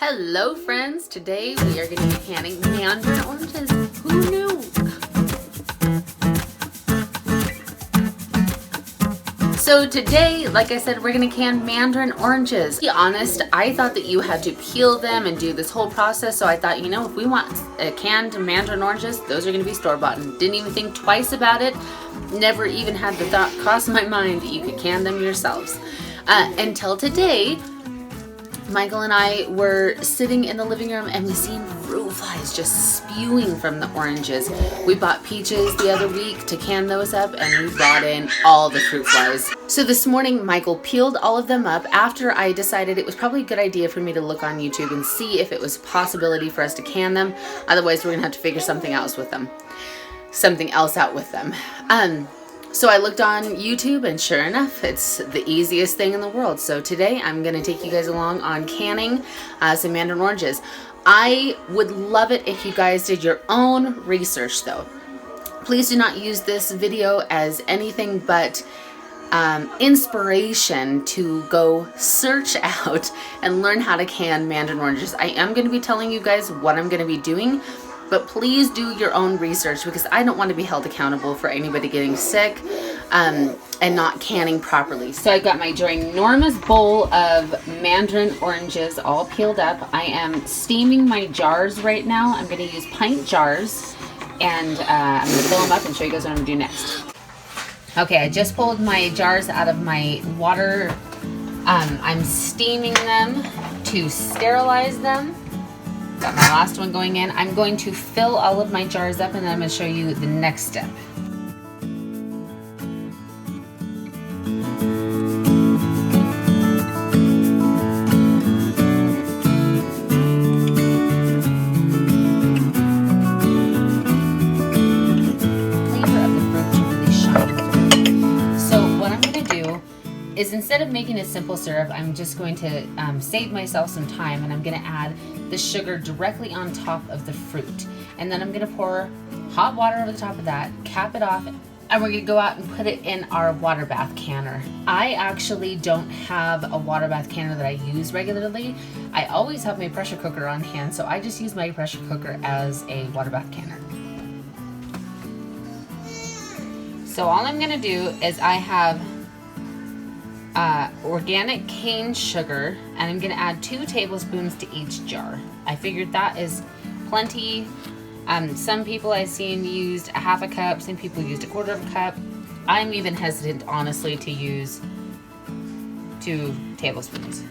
Hello friends, today we are going to be canning Mandarin oranges. Who knew? So today, like I said, we're going to can Mandarin oranges. To be honest, I thought that you had to peel them and do this whole process, so I thought, you know, if we want canned Mandarin oranges, those are going to be store-bought. And didn't even think twice about it. Never even had the thought cross my mind that you could can them yourselves. Until today, Michael and I were sitting in the living room and we seen fruit flies just spewing from the oranges. We bought peaches the other week to can those up and we brought in all the fruit flies. So this morning Michael peeled all of them up after I decided it was probably a good idea for me to look on YouTube and see if it was a possibility for us to can them. Otherwise we're gonna have to figure something else out with them. So I looked on YouTube and sure enough, it's the easiest thing in the world. So today I'm going to take you guys along on canning some Mandarin oranges. I would love it if you guys did your own research though. Please do not use this video as anything but inspiration to go search out and learn how to can Mandarin oranges. I am going to be telling you guys what I'm going to be doing, but please do your own research because I don't want to be held accountable for anybody getting sick and not canning properly. So I've got my ginormous bowl of Mandarin oranges all peeled up. I am steaming my jars right now. I'm going to use pint jars and I'm going to fill them up and show you guys what I'm going to do next. Okay, I just pulled my jars out of my water. I'm steaming them to sterilize them. Got my last one going in. I'm going to fill all of my jars up and then I'm going to show you the next step. Is instead of making a simple syrup, I'm just going to save myself some time and I'm going to add the sugar directly on top of the fruit. And then I'm going to pour hot water over the top of that, cap it off, and we're going to go out and put it in our water bath canner. I actually don't have a water bath canner that I use regularly. I always have my pressure cooker on hand, so I just use my pressure cooker as a water bath canner. So all I'm going to do is I have organic cane sugar and I'm going to add 2 tablespoons to each jar. I figured that is plenty. Some people I've seen used a half a cup, some people used a quarter of a cup. I'm even hesitant honestly to use 2 tablespoons.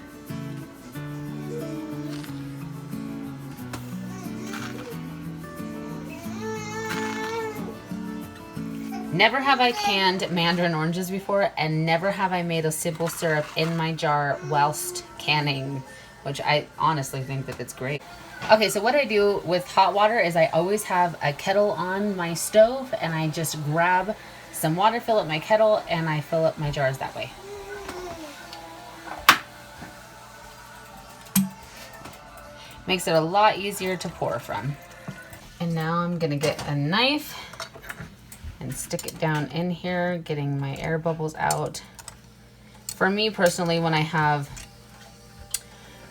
Never have I canned Mandarin oranges before, and never have I made a simple syrup in my jar whilst canning, which I honestly think that it's great. Okay, so what I do with hot water is I always have a kettle on my stove, and I just grab some water, fill up my kettle, and I fill up my jars that way. Makes it a lot easier to pour from. And now I'm gonna get a knife and stick it down in here, getting my air bubbles out. For me personally, when I have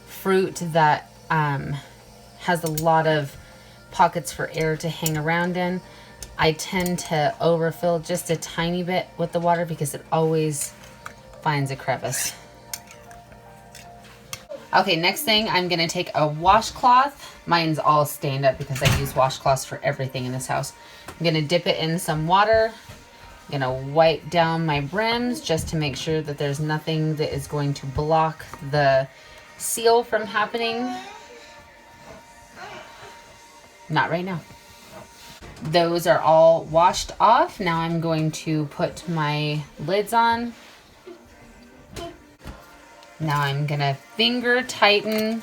fruit that has a lot of pockets for air to hang around in, I tend to overfill just a tiny bit with the water because it always finds a crevice. Okay, next thing, I'm gonna take a washcloth. Mine's all stained up because I use washcloths for everything in this house. I'm gonna dip it in some water. I'm gonna wipe down my brims just to make sure that there's nothing that is going to block the seal from happening. Not right now. Those are all washed off. Now I'm going to put my lids on. Now I'm gonna finger tighten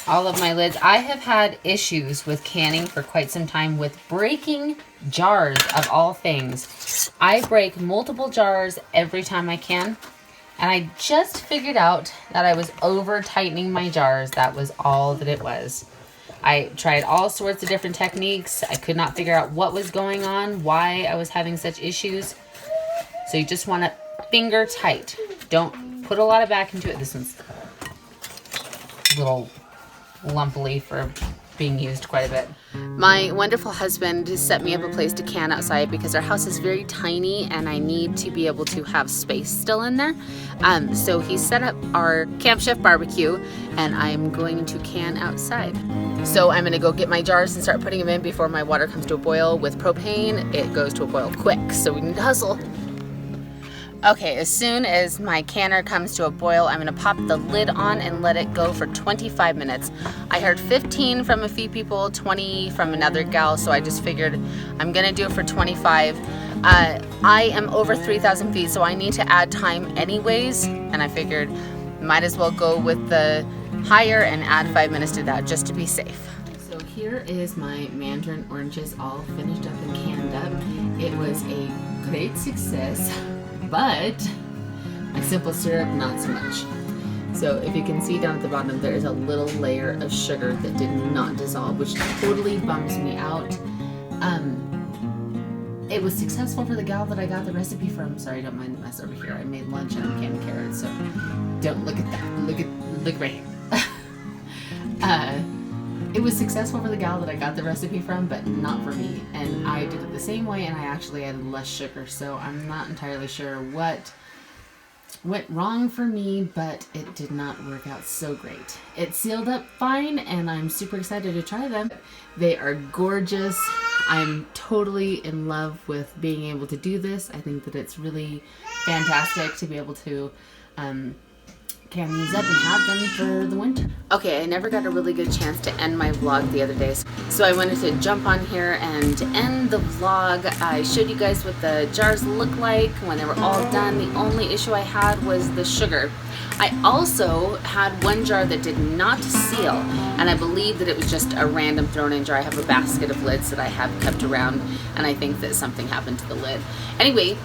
all of my lids. I have had issues with canning for quite some time with breaking jars of all things. I break multiple jars every time I can, and I just figured out that I was over tightening my jars. That was all that it was. I tried all sorts of different techniques. I could not figure out what was going on, why I was having such issues. So you just want to finger tight. Don't put a lot of back into it. This one's a little lumpily for being used quite a bit. My wonderful husband set me up a place to can outside because our house is very tiny and I need to be able to have space still in there. So he set up our Camp Chef barbecue and I'm going to can outside. So I'm gonna go get my jars and start putting them in before my water comes to a boil. With propane, it goes to a boil quick, so we need to hustle. Okay, as soon as my canner comes to a boil, I'm gonna pop the lid on and let it go for 25 minutes. I heard 15 from a few people, 20 from another gal, so I just figured I'm gonna do it for 25. I am over 3,000 feet, so I need to add time anyways, and I figured might as well go with the higher and add 5 minutes to that just to be safe. So here is my mandarin oranges all finished up and canned up. It was a great success. But my simple syrup, not so much. So if you can see down at the bottom, there is a little layer of sugar that did not dissolve, which totally bums me out. It was successful for the gal that I got the recipe from. Sorry, don't mind the mess over here. I made lunch and I'm canning carrots, so don't look at that. Look right here. It was successful for the gal that I got the recipe from, but not for me. And I did it the same way, and I actually added less sugar. So I'm not entirely sure what went wrong for me, but it did not work out so great. It sealed up fine, and I'm super excited to try them. They are gorgeous. I'm totally in love with being able to do this. I think that it's really fantastic to be able to can these up and have them for the winter. Okay, I never got a really good chance to end my vlog the other day, so I wanted to jump on here and end the vlog. I showed you guys what the jars look like when they were all done. The only issue I had was the sugar. I also had one jar that did not seal, and I believe that it was just a random thrown in jar. I have a basket of lids that I have kept around, and I think that something happened to the lid. Anyway,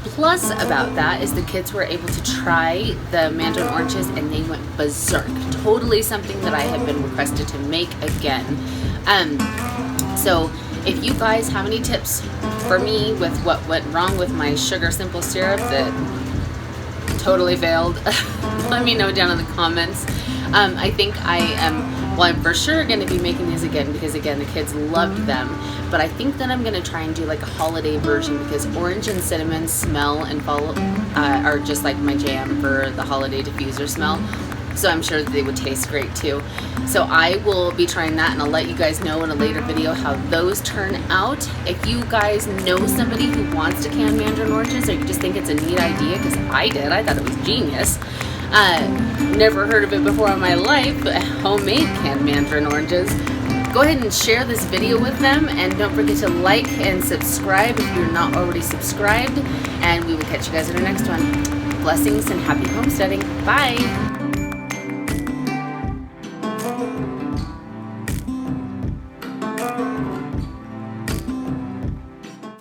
plus about that is the kids were able to try the mandarin oranges and they went berserk. Totally something that I have been requested to make again. So if you guys have any tips for me with what went wrong with my sugar simple syrup that totally failed, let me know down in the comments. I think I'm for sure going to be making these again because, again, the kids loved them. But I think that I'm going to try and do like a holiday version because orange and cinnamon smell and fall are just like my jam for the holiday diffuser smell. So I'm sure that they would taste great too. So I will be trying that, and I'll let you guys know in a later video how those turn out. If you guys know somebody who wants to can mandarin oranges, or you just think it's a neat idea, because I did, I thought it was genius. Never heard of it before in my life, but homemade canned mandarin oranges. Go ahead and share this video with them, and don't forget to like and subscribe if you're not already subscribed, and we will catch you guys in our next one. Blessings and happy homesteading. Bye!